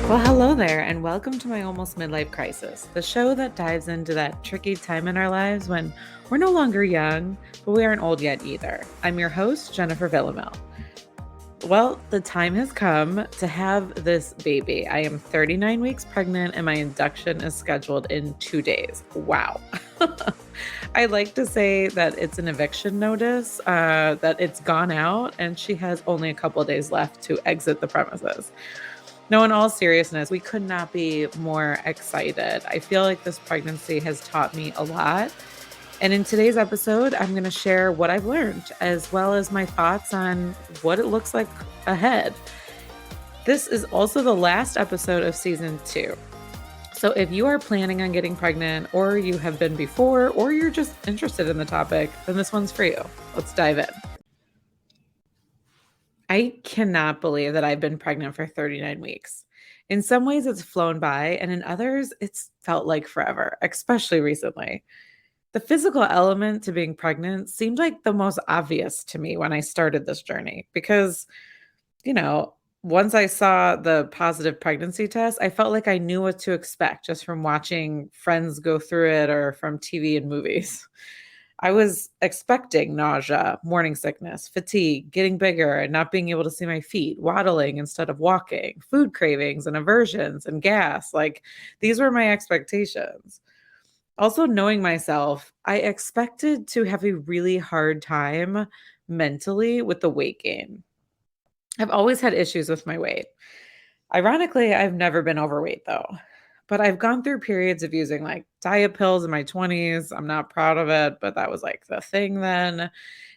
Well, hello there, and welcome to my almost midlife crisis, the show that dives into that tricky time in our lives when we're no longer young, but we aren't old yet either. I'm your host, Jennifer Villamil. Well, the time has come to have this baby. I am 39 weeks pregnant, and my induction is scheduled in 2 days. Wow. I like to say that it's an eviction notice, that it's gone out, and she has only a couple of days left to exit the premises. No, in all seriousness, we could not be more excited. I feel like this pregnancy has taught me a lot. And in today's episode, I'm going to share what I've learned, as well as my thoughts on what it looks like ahead. This is also the last episode of season 2. So if you are planning on getting pregnant, or you have been before, or you're just interested in the topic, then this one's for you. Let's dive in. I cannot believe that I've been pregnant for 39 weeks. In some ways, it's flown by, and in others, it's felt like forever, especially recently. The physical element to being pregnant seemed like the most obvious to me when I started this journey because, you know, once I saw the positive pregnancy test, I felt like I knew what to expect just from watching friends go through it or from TV and movies. I was expecting nausea, morning sickness, fatigue, getting bigger and not being able to see my feet, waddling instead of walking, food cravings and aversions and gas. Like these were my expectations. Also, knowing myself, I expected to have a really hard time mentally with the weight gain. I've always had issues with my weight. Ironically, I've never been overweight though. But I've gone through periods of using like diet pills in my 20s. I'm not proud of it, but that was like the thing then.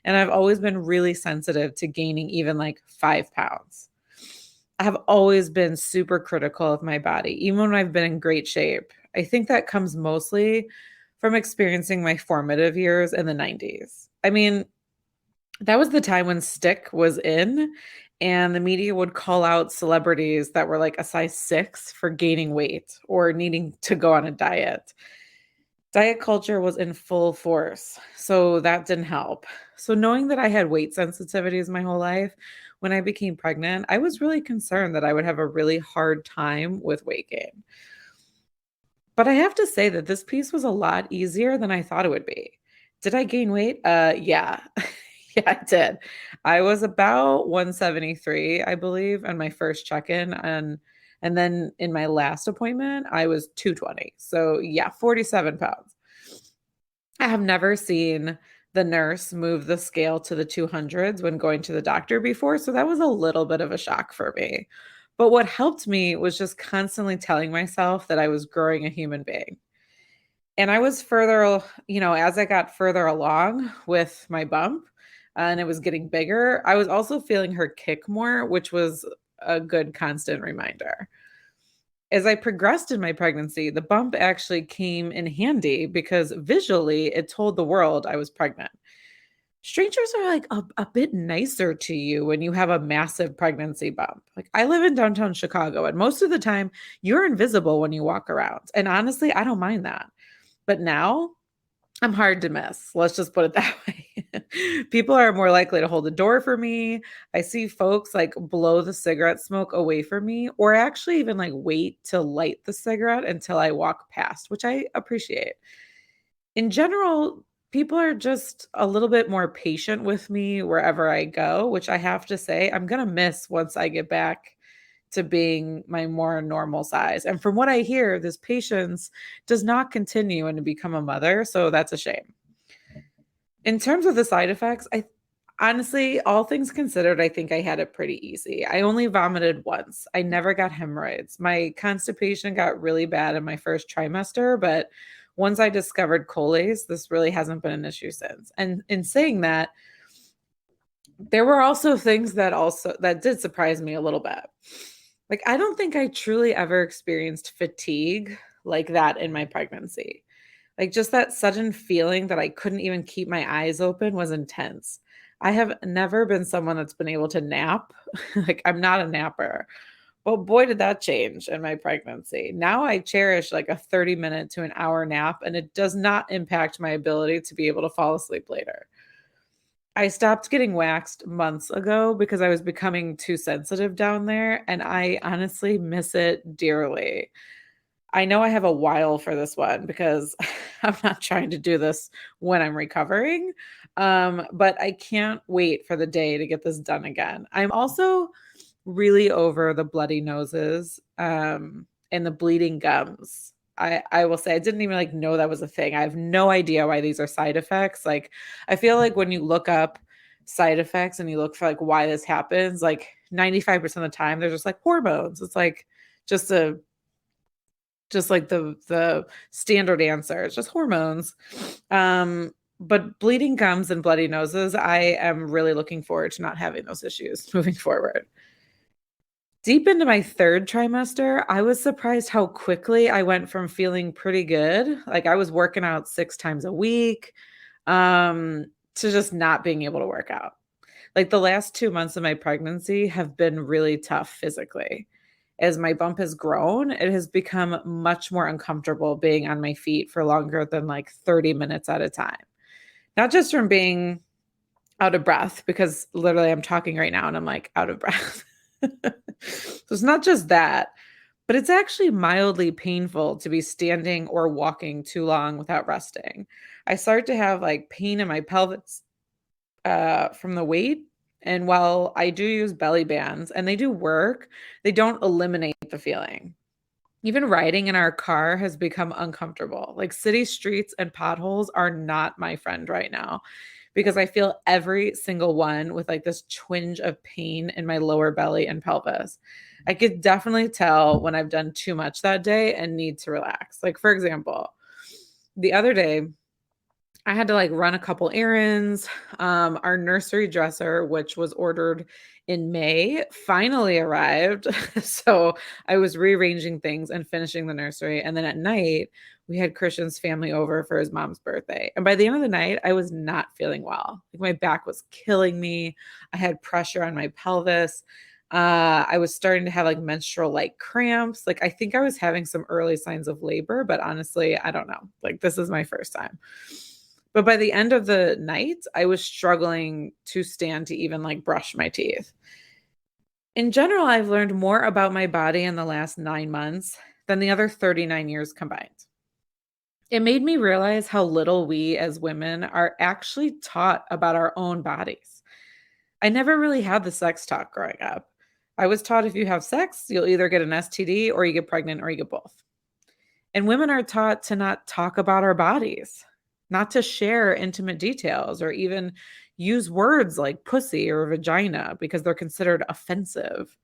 And I've always been really sensitive to gaining even like 5 pounds. I have always been super critical of my body, even when I've been in great shape. I think that comes mostly from experiencing my formative years in the 90s. I mean, that was the time when stick was in and the media would call out celebrities that were like a size 6 for gaining weight or needing to go on a diet. Diet culture was in full force, so that didn't help. So knowing that I had weight sensitivities my whole life, when I became pregnant, I was really concerned that I would have a really hard time with weight gain. But I have to say that this piece was a lot easier than I thought it would be. Did I gain weight? Yeah. Yeah, I did. I was about 173, I believe, on my first check-in, and then in my last appointment, I was 220. So, yeah, 47 pounds. I have never seen the nurse move the scale to the 200s when going to the doctor before, so that was a little bit of a shock for me. But what helped me was just constantly telling myself that I was growing a human being. And I was further, as I got further along with my bump and it was getting bigger, I was also feeling her kick more, which was a good constant reminder. As I progressed in my pregnancy, the bump actually came in handy because visually it told the world I was pregnant. Strangers are like a bit nicer to you when you have a massive pregnancy bump. Like I live in downtown Chicago, and most of the time you're invisible when you walk around. And honestly, I don't mind that. But now I'm hard to miss. Let's just put it that way. People are more likely to hold the door for me. I see folks like blow the cigarette smoke away from me, or actually even like wait to light the cigarette until I walk past, which I appreciate. In general, people are just a little bit more patient with me wherever I go, which I have to say I'm going to miss once I get back to being my more normal size. And from what I hear, this patience does not continue and to become a mother. So that's a shame. In terms of the side effects, I honestly, all things considered, I think I had it pretty easy. I only vomited once. I never got hemorrhoids. My constipation got really bad in my first trimester, but once I discovered colace, this really hasn't been an issue since. And in saying that, there were also things that did surprise me a little bit. Like, I don't think I truly ever experienced fatigue like that in my pregnancy. Like, just that sudden feeling that I couldn't even keep my eyes open was intense. I have never been someone that's been able to nap. Like, I'm not a napper. But boy, did that change in my pregnancy. Now I cherish like a 30-minute to an hour nap, and it does not impact my ability to be able to fall asleep later. I stopped getting waxed months ago because I was becoming too sensitive down there, and I honestly miss it dearly. I know I have a while for this one because I'm not trying to do this when I'm recovering. But I can't wait for the day to get this done again. I'm also really over the bloody noses, and the bleeding gums. I will say I didn't even like know that was a thing. I have no idea why these are side effects. Like I feel like when you look up side effects and you look for like why this happens, like 95% of the time they're just like hormones. It's like just a just like the standard answer. It's just hormones. But bleeding gums and bloody noses, I am really looking forward to not having those issues moving forward. Deep into my third trimester, I was surprised how quickly I went from feeling pretty good, like I was working out 6 times a week, to just not being able to work out. Like the last 2 months of my pregnancy have been really tough physically. As my bump has grown, it has become much more uncomfortable being on my feet for longer than like 30 minutes at a time. Not just from being out of breath, because literally I'm talking right now and I'm like out of breath. So it's not just that, but it's actually mildly painful to be standing or walking too long without resting. I start to have like pain in my pelvis from the weight. And while I do use belly bands and they do work, they don't eliminate the feeling. Even riding in our car has become uncomfortable. Like city streets and potholes are not my friend right now because I feel every single one with like this twinge of pain in my lower belly and pelvis. I could definitely tell when I've done too much that day and need to relax. Like, for example, the other day, I had to like run a couple errands. Our nursery dresser, which was ordered in May, finally arrived. So I was rearranging things and finishing the nursery. And then at night, we had Christian's family over for his mom's birthday. And by the end of the night, I was not feeling well. Like my back was killing me. I had pressure on my pelvis. I was starting to have like menstrual like cramps. Like I think I was having some early signs of labor, but honestly, I don't know. Like this is my first time. But by the end of the night, I was struggling to stand to even like brush my teeth. In general, I've learned more about my body in the last 9 months than the other 39 years combined. It made me realize how little we as women are actually taught about our own bodies. I never really had the sex talk growing up. I was taught if you have sex, you'll either get an STD or you get pregnant or you get both. And women are taught to not talk about our bodies, not to share intimate details or even use words like pussy or vagina because they're considered offensive.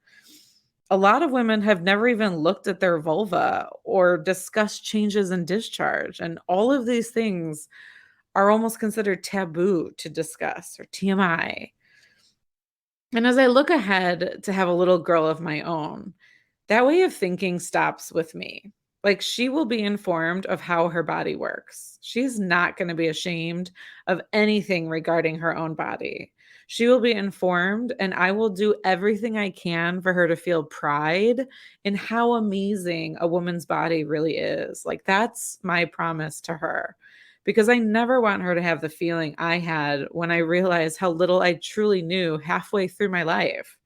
A lot of women have never even looked at their vulva or discussed changes in discharge. And all of these things are almost considered taboo to discuss or TMI. And as I look ahead to have a little girl of my own, that way of thinking stops with me. Like she will be informed of how her body works. She's not going to be ashamed of anything regarding her own body. She will be informed, and I will do everything I can for her to feel pride in how amazing a woman's body really is. Like that's my promise to her. Because I never want her to have the feeling I had when I realized how little I truly knew halfway through my life.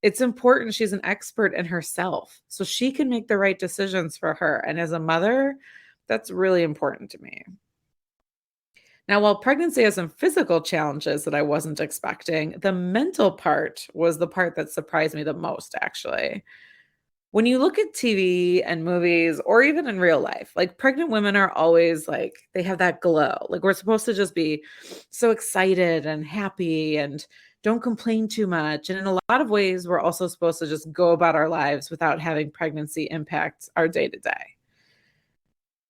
It's important she's an expert in herself so she can make the right decisions for her. And as a mother, that's really important to me. Now, while pregnancy has some physical challenges that I wasn't expecting, the mental part was the part that surprised me the most, actually. When you look at TV and movies or even in real life, like pregnant women are always like, they have that glow. Like we're supposed to just be so excited and happy and don't complain too much. And in a lot of ways, we're also supposed to just go about our lives without having pregnancy impact our day to day.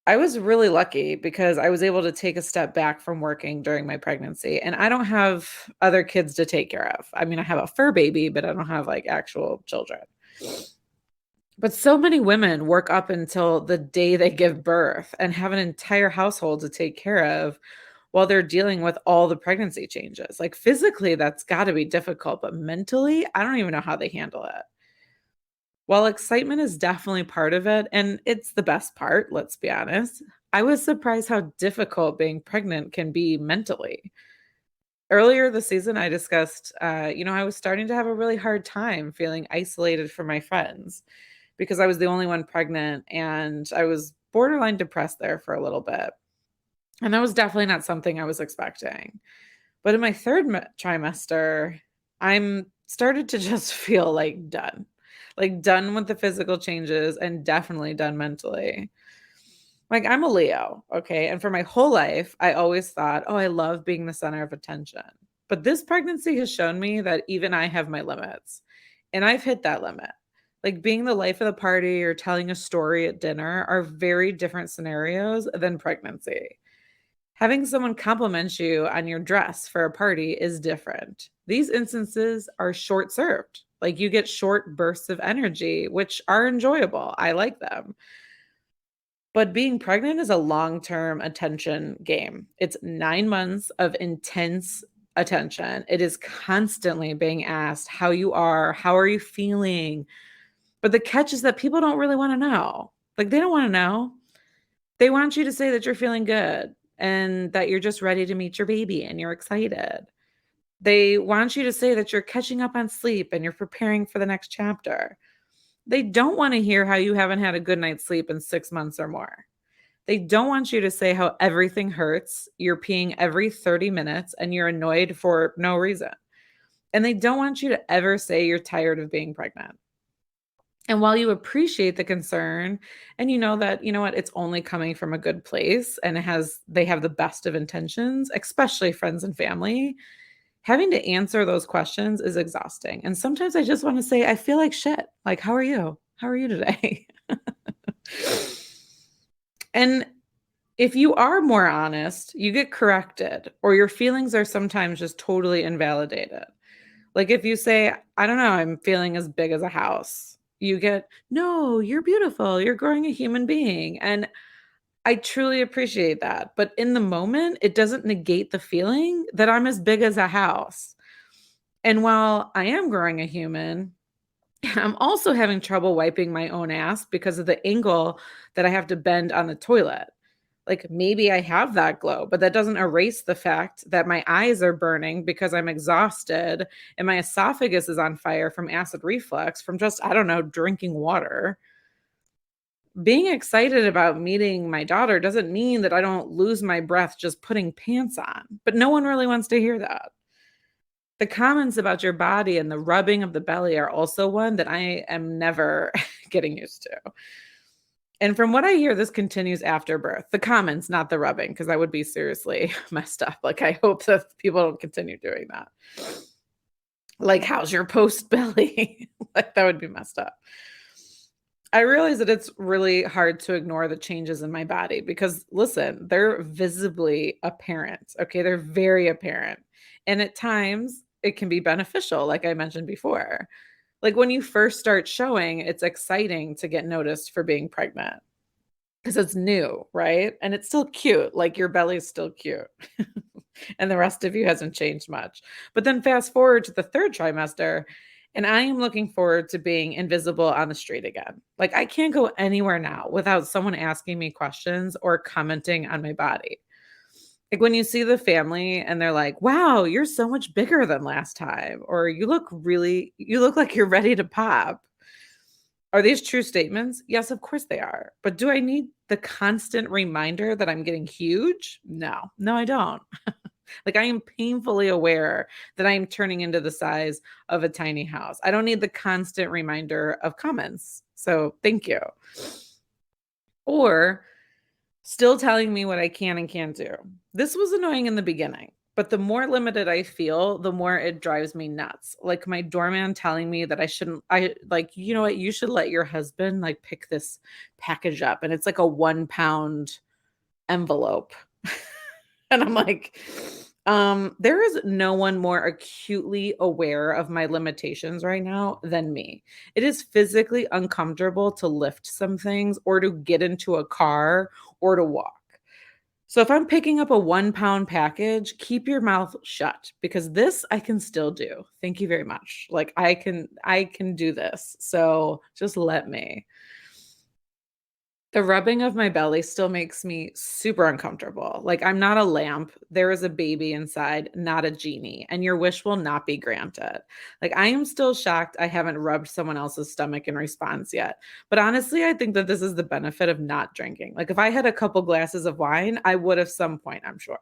I was really lucky because I was able to take a step back from working during my pregnancy, and I don't have other kids to take care of. I mean, I have a fur baby, but I don't have like actual children. But so many women work up until the day they give birth and have an entire household to take care of while they're dealing with all the pregnancy changes. Like physically, that's got to be difficult, but mentally, I don't even know how they handle it. While excitement is definitely part of it, and it's the best part, let's be honest, I was surprised how difficult being pregnant can be mentally. Earlier this season, I discussed, I was starting to have a really hard time feeling isolated from my friends because I was the only one pregnant and I was borderline depressed there for a little bit. And that was definitely not something I was expecting. But in my third trimester, I'm started to just feel like done with the physical changes and definitely done mentally. Like, I'm a Leo, okay? And for my whole life, I always thought, oh, I love being the center of attention. But this pregnancy has shown me that even I have my limits, and I've hit that limit. Like, being the life of the party or telling a story at dinner are very different scenarios than pregnancy. Having someone compliment you on your dress for a party is different. These instances are short served. Like, you get short bursts of energy, which are enjoyable. I like them. But being pregnant is a long-term attention game. It's 9 months of intense attention. It is constantly being asked how you are, how are you feeling? But the catch is that people don't really wanna know. Like, they don't wanna know. They want you to say that you're feeling good and that you're just ready to meet your baby and you're excited. They want you to say that you're catching up on sleep and you're preparing for the next chapter. They don't wanna hear how you haven't had a good night's sleep in 6 months or more. They don't want you to say how everything hurts, you're peeing every 30 minutes, and you're annoyed for no reason. And they don't want you to ever say you're tired of being pregnant. And while you appreciate the concern and you know that, you know what, it's only coming from a good place and they have the best of intentions, especially friends and family, having to answer those questions is exhausting. And sometimes I just want to say, I feel like shit. Like, how are you? How are you today? And if you are more honest, you get corrected, or your feelings are sometimes just totally invalidated. Like if you say, I don't know, I'm feeling as big as a house, you get, no, you're beautiful. You're growing a human being. And I truly appreciate that. But in the moment, it doesn't negate the feeling that I'm as big as a house. And while I am growing a human, I'm also having trouble wiping my own ass because of the angle that I have to bend on the toilet. Like maybe I have that glow, but that doesn't erase the fact that my eyes are burning because I'm exhausted and my esophagus is on fire from acid reflux from just, I don't know, drinking water. Being excited about meeting my daughter doesn't mean that I don't lose my breath just putting pants on, but no one really wants to hear that. The comments about your body and the rubbing of the belly are also one that I am never getting used to. And from what I hear, this continues after birth. The comments, not the rubbing, because that would be seriously messed up. Like, I hope that people don't continue doing that. Like, how's your post belly? Like, that would be messed up. I realize that it's really hard to ignore the changes in my body because, listen, they're visibly apparent. Okay. They're very apparent. And at times, it can be beneficial, like I mentioned before. Like when you first start showing, it's exciting to get noticed for being pregnant because it's new, right? And it's still cute. Like your belly's still cute. And the rest of you hasn't changed much. But then fast forward to the third trimester, and I am looking forward to being invisible on the street again. Like I can't go anywhere now without someone asking me questions or commenting on my body. Like when you see the family and they're like, wow, you're so much bigger than last time, or you look like you're ready to pop. Are these true statements? Yes, of course they are. But do I need the constant reminder that I'm getting huge? No, I don't. Like I am painfully aware that I am turning into the size of a tiny house. I don't need the constant reminder of comments. So thank you. Or still telling me what I can and can't do. This was annoying in the beginning, but the more limited I feel, the more it drives me nuts. Like my doorman telling me that I like, you know what, you should let your husband like pick this package up. And it's like a 1 pound envelope. And I'm like, there is no one more acutely aware of my limitations right now than me. It is physically uncomfortable to lift some things or to get into a car or to walk. So if I'm picking up a 1 pound package, keep your mouth shut because this I can still do. Thank you very much. Like I can do this. So just let me. The rubbing of my belly still makes me super uncomfortable. Like, I'm not a lamp. There is a baby inside, not a genie, and your wish will not be granted. Like, I am still shocked I haven't rubbed someone else's stomach in response yet. But honestly, I think that this is the benefit of not drinking. Like, if I had a couple glasses of wine, I would at some point, I'm sure.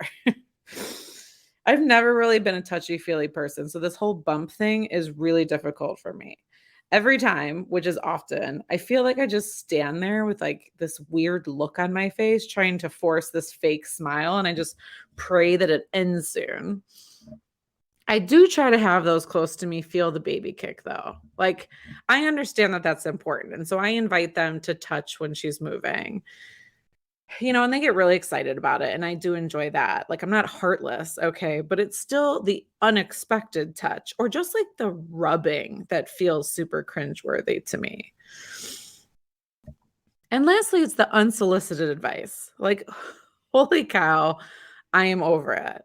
I've never really been a touchy-feely person, so this whole bump thing is really difficult for me. Every time, which is often, I feel like I just stand there with like this weird look on my face, trying to force this fake smile, and I just pray that it ends soon. I do try to have those close to me feel the baby kick, though. Like, I understand that that's important. And so I invite them to touch when she's moving, and they get really excited about it. And I do enjoy that. Like, I'm not heartless, okay, but it's still the unexpected touch or just like the rubbing that feels super cringeworthy to me. And lastly, it's the unsolicited advice. Like, holy cow, I am over it.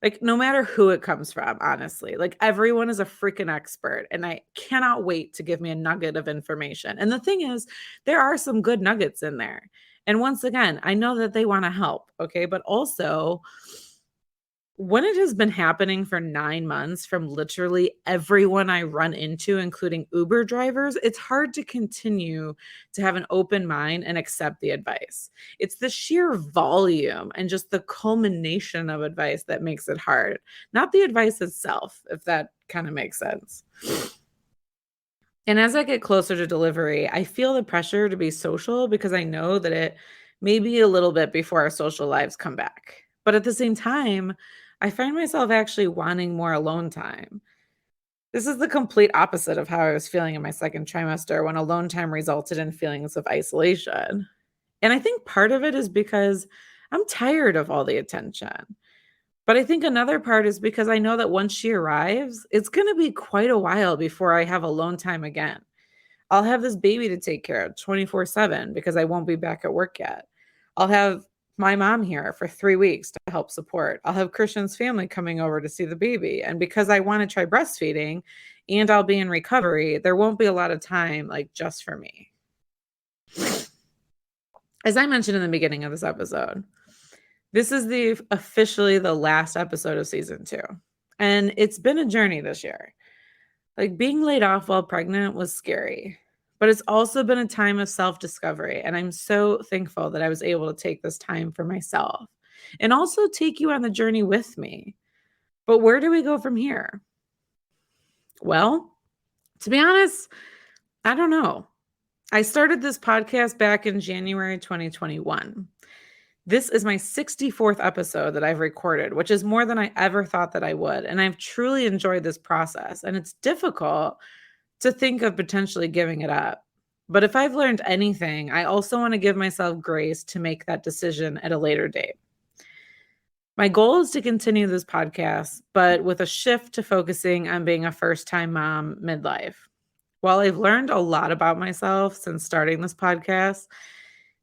Like, no matter who it comes from, honestly, like everyone is a freaking expert, and I cannot wait to give me a nugget of information. And the thing is, there are some good nuggets in there. And once again, I know that they want to help, okay? But also, when it has been happening for 9 months from literally everyone I run into, including Uber drivers, it's hard to continue to have an open mind and accept the advice. It's the sheer volume and just the culmination of advice that makes it hard, not the advice itself, if that kind of makes sense. And as I get closer to delivery, I feel the pressure to be social because I know that it may be a little bit before our social lives come back. But at the same time, I find myself actually wanting more alone time. This is the complete opposite of how I was feeling in my second trimester when alone time resulted in feelings of isolation. And I think part of it is because I'm tired of all the attention. But I think another part is because I know that once she arrives, it's going to be quite a while before I have alone time again. I'll have this baby to take care of 24/7 because I won't be back at work yet. I'll have my mom here for 3 weeks to help support. I'll have Christian's family coming over to see the baby. And because I want to try breastfeeding and I'll be in recovery, there won't be a lot of time like just for me. As I mentioned in the beginning of this episode, this is officially the last episode of season 2. And it's been a journey this year. Like, being laid off while pregnant was scary, but it's also been a time of self-discovery, and I'm so thankful that I was able to take this time for myself and also take you on the journey with me. But where do we go from here? Well, to be honest, I don't know. I started this podcast back in January 2021. This is my 64th episode that I've recorded, which is more than I ever thought that I would. And I've truly enjoyed this process. And it's difficult to think of potentially giving it up. But if I've learned anything, I also want to give myself grace to make that decision at a later date. My goal is to continue this podcast, but with a shift to focusing on being a first-time mom midlife. While I've learned a lot about myself since starting this podcast,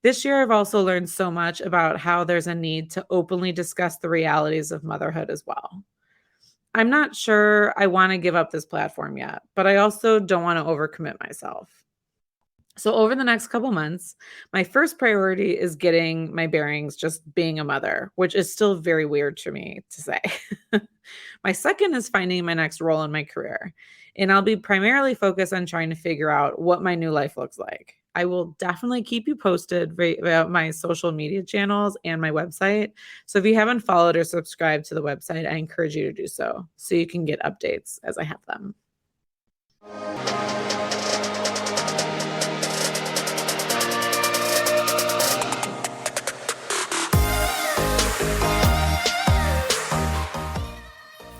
this year, I've also learned so much about how there's a need to openly discuss the realities of motherhood as well. I'm not sure I want to give up this platform yet, but I also don't want to overcommit myself. So over the next couple months, my first priority is getting my bearings just being a mother, which is still very weird to me to say. My second is finding my next role in my career, and I'll be primarily focused on trying to figure out what my new life looks like. I will definitely keep you posted about my social media channels and my website. So if you haven't followed or subscribed to the website, I encourage you to do so you can get updates as I have them.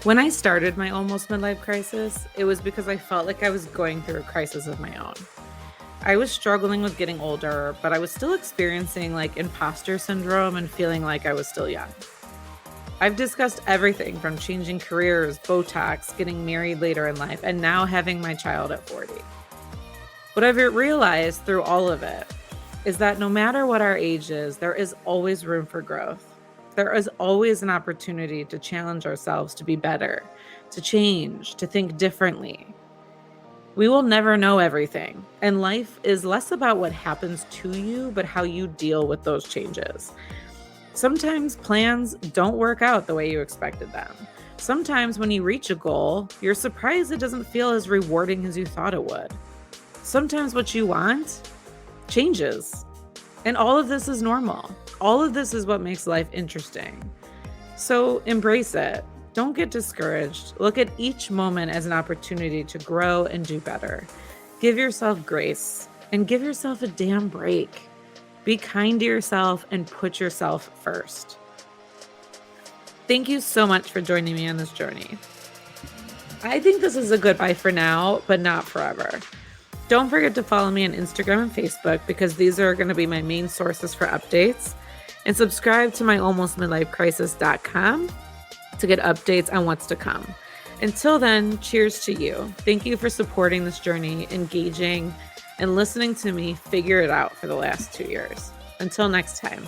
When I started my almost midlife crisis, it was because I felt like I was going through a crisis of my own. I was struggling with getting older, but I was still experiencing like imposter syndrome and feeling like I was still young. I've discussed everything from changing careers, Botox, getting married later in life, and now having my child at 40. What I've realized through all of it is that no matter what our age is, there is always room for growth. There is always an opportunity to challenge ourselves to be better, to change, to think differently. We will never know everything, and life is less about what happens to you, but how you deal with those changes. Sometimes plans don't work out the way you expected them. Sometimes when you reach a goal, you're surprised it doesn't feel as rewarding as you thought it would. Sometimes what you want changes. And all of this is normal. All of this is what makes life interesting. So embrace it. Don't get discouraged. Look at each moment as an opportunity to grow and do better. Give yourself grace and give yourself a damn break. Be kind to yourself and put yourself first. Thank you so much for joining me on this journey. I think this is a goodbye for now, but not forever. Don't forget to follow me on Instagram and Facebook because these are going to be my main sources for updates. And subscribe to my almostmidlifecrisis.com to get updates on what's to come. Until then, cheers to you. Thank you for supporting this journey, engaging, and listening to me figure it out for the last 2 years. Until next time.